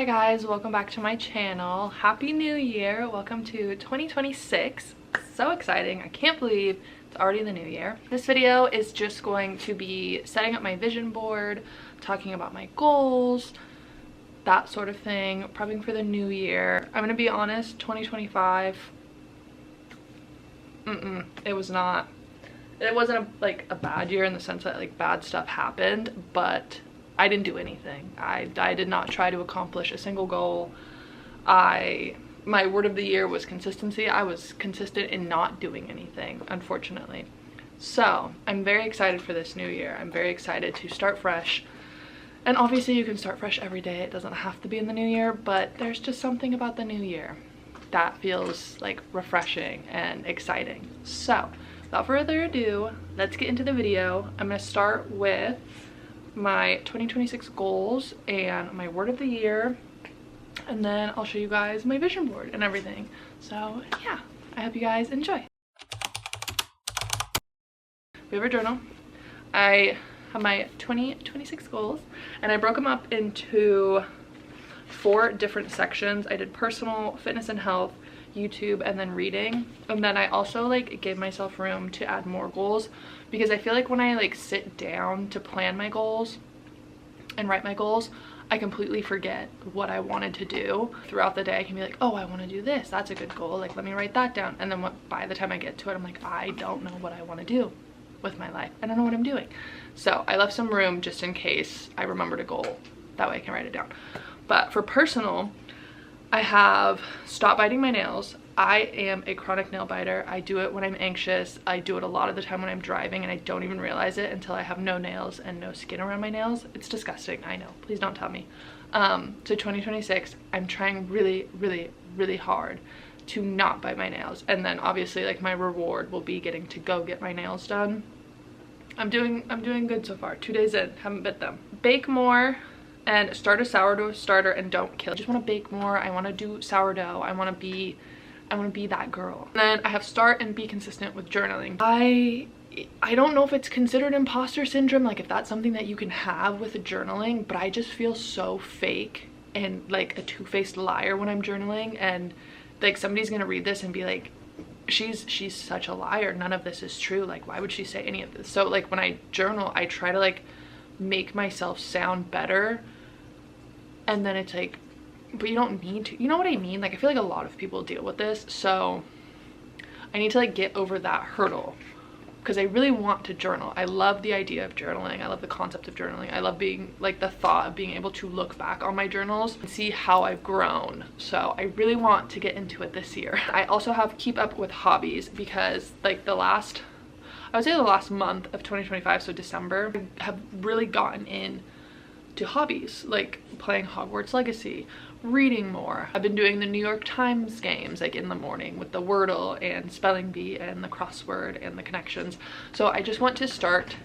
Hi guys, welcome back to my channel. Happy New Year. Welcome to 2026. So exciting. I can't believe it's already the new year. This video is just going to be setting up my vision board, talking about my goals, that sort of thing, prepping for the new year. I'm gonna be honest, 2025, it wasn't a bad year in the sense that like bad stuff happened, but I didn't do anything. I did not try to accomplish a single goal. My word of the year was consistency. I was consistent in not doing anything, unfortunately. So I'm very excited for this new year. I'm very excited to start fresh. And obviously you can start fresh every day. It doesn't have to be in the new year, but there's just something about the new year that feels like refreshing and exciting. So without further ado, let's get into the video. I'm gonna start with my 2026 goals and my word of the year, and then I'll show you guys my vision board and everything. So yeah, I hope you guys enjoy. We have our journal. I have my 2026 goals and I broke them up into 4 different sections. I did personal, fitness and health, YouTube, and then reading. And then I also like gave myself room to add more goals because I feel like when I like sit down to plan my goals and write my goals, I completely forget what I wanted to do throughout the day. I can be like, oh, I want to do this, that's a good goal, like let me write that down. And then by the time I get to it, I'm like, I don't know what I want to do with my life. I don't know what I'm doing. So I left some room just in case I remembered a goal. That way I can write it down. But for personal, I have stopped biting my nails. I am a chronic nail biter. I do it when I'm anxious. I do it a lot of the time when I'm driving and I don't even realize it until I have no nails and no skin around my nails. It's disgusting, I know. Please don't tell me. So 2026, I'm trying really hard to not bite my nails. And then obviously like my reward will be getting to go get my nails done. I'm doing good so far. 2 days in, haven't bit them. Bake more and start a sourdough starter and don't kill. I just want to bake more. I want to do sourdough. I want to be that girl. And then I have start and be consistent with journaling. I don't know if it's considered imposter syndrome, like if that's something that you can have with journaling, but I just feel so fake and like a two-faced liar when I'm journaling, and like somebody's gonna read this and be like, she's such a liar, none of this is true, like why would she say any of this? So like when I journal, I try to like make myself sound better, and then it's like, but you don't need to, you know what I mean? Like I feel like a lot of people deal with this, so I need to like get over that hurdle because I really want to journal. I love the idea of journaling. I love the concept of journaling. I love being like the thought of being able to look back on my journals and see how I've grown. So I really want to get into it this year. I also have keep up with hobbies because like I would say the last month of 2025, so December, I have really gotten in to hobbies like playing Hogwarts Legacy, reading more. I've been doing the New York Times games like in the morning with the Wordle and Spelling Bee and the crossword and the connections. So I just want to start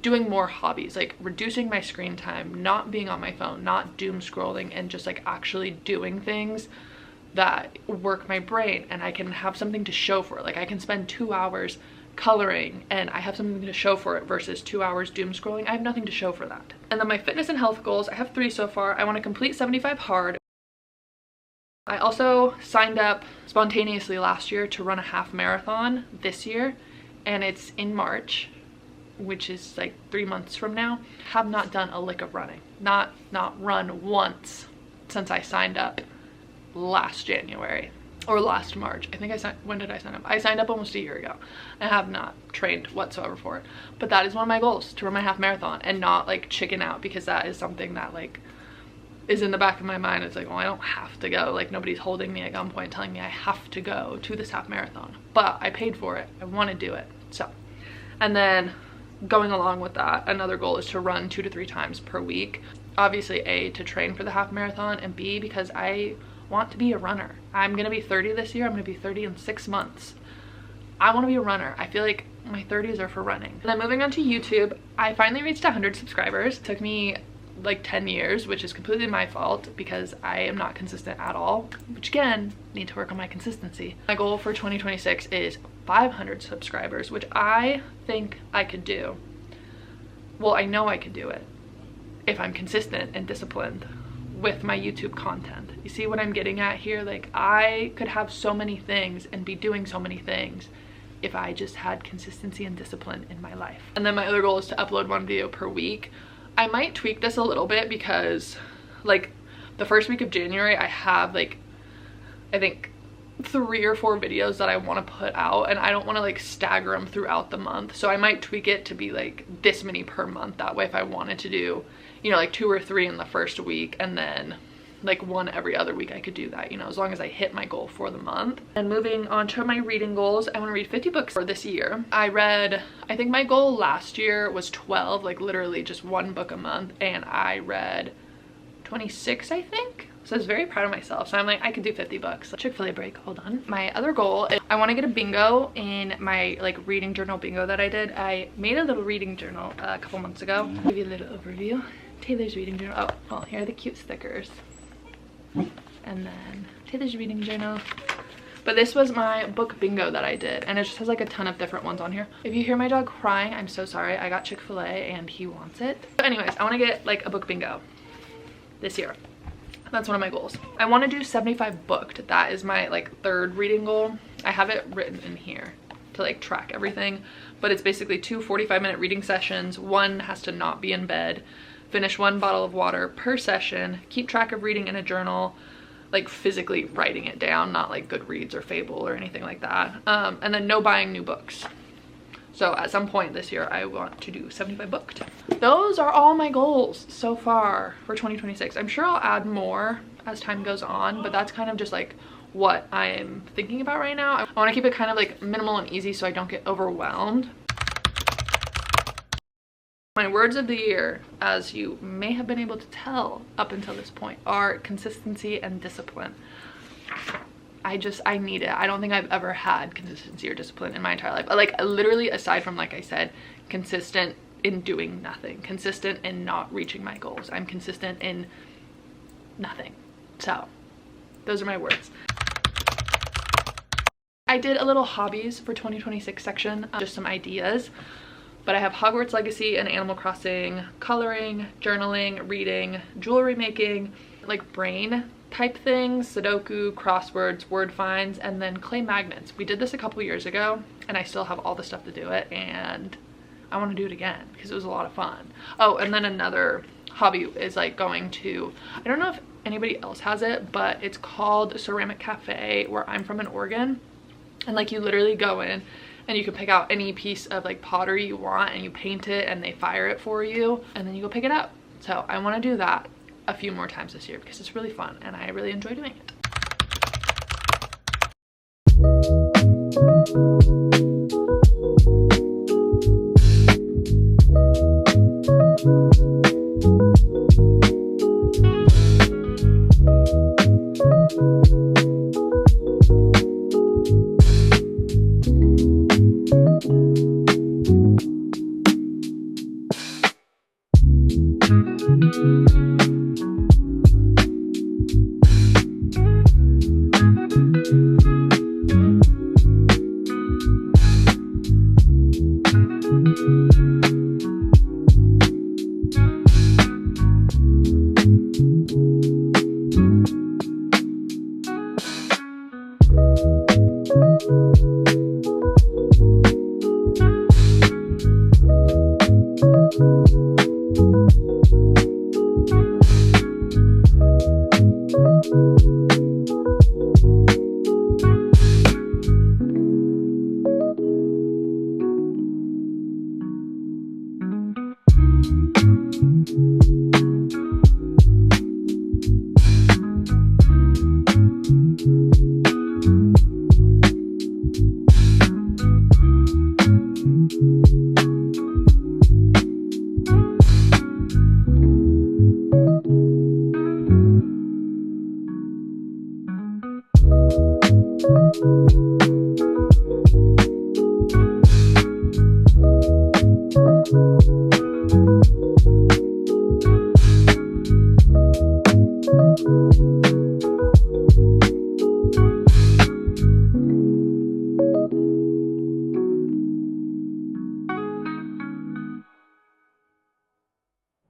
doing more hobbies, like reducing my screen time, not being on my phone, not doom scrolling, and just like actually doing things that work my brain and I can have something to show for it. Like I can spend 2 hours coloring and I have something to show for it versus 2 hours doom scrolling. I have nothing to show for that. And then my fitness and health goals, I have 3 so far. I want to complete 75 hard. I also signed up spontaneously last year to run a half marathon this year, and it's in March, which is like 3 months from now. Have not done a lick of running, not run once since I signed up last January or last March. I think when did I sign up? I signed up almost a year ago. I have not trained whatsoever for it, but that is one of my goals, to run my half marathon and not like chicken out, because that is something that like is in the back of my mind. It's like, well, I don't have to go, like nobody's holding me at gunpoint telling me I have to go to this half marathon, but I paid for it, I want to do it. So, and then going along with that, another goal is to run 2 to 3 times per week. Obviously A, to train for the half marathon, and B, because I want to be a runner. I'm gonna be 30 this year. I'm gonna be 30 in 6 months. I want to be a runner. I feel like my 30s are for running. And then moving on to YouTube, I finally reached 100 subscribers. It took me like 10 years, which is completely my fault because I am not consistent at all, which again, need to work on my consistency. My goal for 2026 is 500 subscribers, which I think I could do. Well, I know I could do it if I'm consistent and disciplined with my YouTube content. You see what I'm getting at here? Like, I could have so many things and be doing so many things if I just had consistency and discipline in my life. And then my other goal is to upload 1 video per week. I might tweak this a little bit because like the first week of January, I have like, I think 3 or 4 videos that I want to put out, and I don't want to like stagger them throughout the month. So I might tweak it to be like this many per month. That way, if I wanted to do, you know, like 2 or 3 in the first week and then like 1 every other week, I could do that, you know, as long as I hit my goal for the month. And moving on to my reading goals, I want to read 50 books for this year. I think my goal last year was 12, like literally just 1 book a month, and I read 26, I think. So I was very proud of myself. So I'm like, I could do 50 books. Chick-fil-A break, hold on. My other goal is I want to get a bingo in my like reading journal bingo that I did. I made a little reading journal a couple months ago. I'll give you a little overview. Taylor's reading journal. Oh, well, here are the cute stickers. And then Taylor's reading journal. But this was my book bingo that I did, and it just has like a ton of different ones on here. If you hear my dog crying, I'm so sorry. I got Chick-fil-A and he wants it. But anyways, I want to get like a book bingo this year. That's one of my goals. I want to do 75 booked. That is my like 3rd reading goal. I have it written in here to like track everything, but it's basically 2 45-minute reading sessions. 1 has to not be in bed. Finish 1 bottle of water per session. Keep track of reading in a journal, like physically writing it down, not like Goodreads or Fable or anything like that. And then no buying new books. So at some point this year, I want to do 75 booked. Those are all my goals so far for 2026. I'm sure I'll add more as time goes on, but that's kind of just like what I'm thinking about right now. I want to keep it kind of like minimal and easy so I don't get overwhelmed. My words of the year, as you may have been able to tell up until this point, are consistency and discipline. I need it. I don't think I've ever had consistency or discipline in my entire life. Like literally, aside from, like I said, consistent in doing nothing, consistent in not reaching my goals. I'm consistent in nothing. So those are my words. I did a little hobbies for 2026 section, just some ideas. But I have Hogwarts Legacy and Animal Crossing, coloring, journaling, reading, jewelry making, like brain type things, Sudoku, crosswords, word finds, and then clay magnets. We did this a couple years ago and I still have all the stuff to do it, and I want to do it again because it was a lot of fun. Oh, and then another hobby is like going to, I don't know if anybody else has it, but it's called Ceramic Cafe, where I'm from in Oregon. And like you literally go in and you can pick out any piece of like pottery you want and you paint it and they fire it for you and then you go pick it up. So I want to do that a few more times this year because it's really fun and I really enjoy doing it.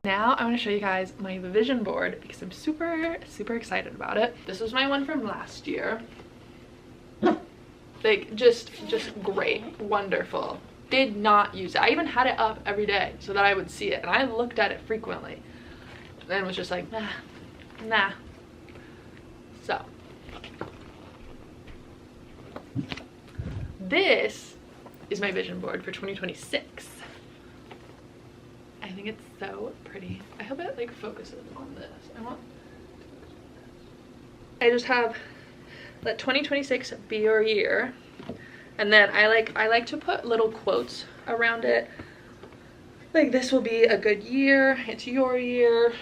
Now I want to show you guys my vision board because I'm super excited about it. This was my one from last year. Like just great, wonderful. Did not use it. I even had it up every day so that I would see it, and I looked at it frequently and was just like, nah. So this is my vision board for 2026. I think it's so pretty. I hope it like focuses on this. I just have let 2026 be your year, and then I like to put little quotes around it, like this will be a good year, it's your year,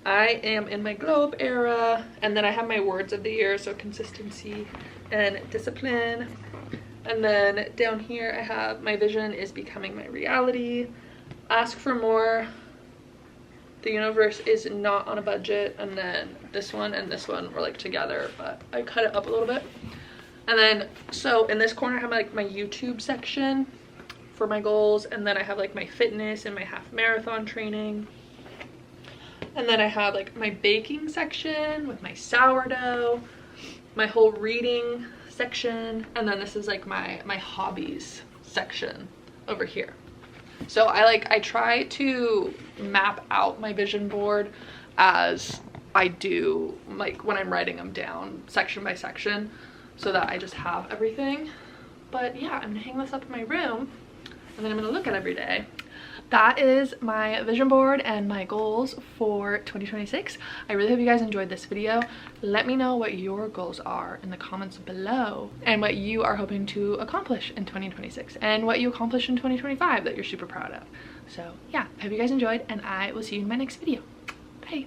I am in my globe era, and then I have my words of the year, so consistency and discipline. And then down here I have my vision is becoming my reality, ask for more, the universe is not on a budget, and then this one and this one were like together, but I cut it up a little bit. And then so in this corner I have like my YouTube section for my goals, and then I have like my fitness and my half marathon training. And then I have like my baking section with my sourdough, my whole reading section, and then this is like my hobbies section over here. So I try to map out my vision board as I do, like when I'm writing them down section by section, so that I just have everything. But yeah, I'm gonna hang this up in my room and then I'm gonna look at it every day. That is my vision board and my goals for 2026. I really hope you guys enjoyed this video. Let me know what your goals are in the comments below, and what you are hoping to accomplish in 2026, and what you accomplished in 2025 that you're super proud of. So yeah, I hope you guys enjoyed, and I will see you in my next video. Bye.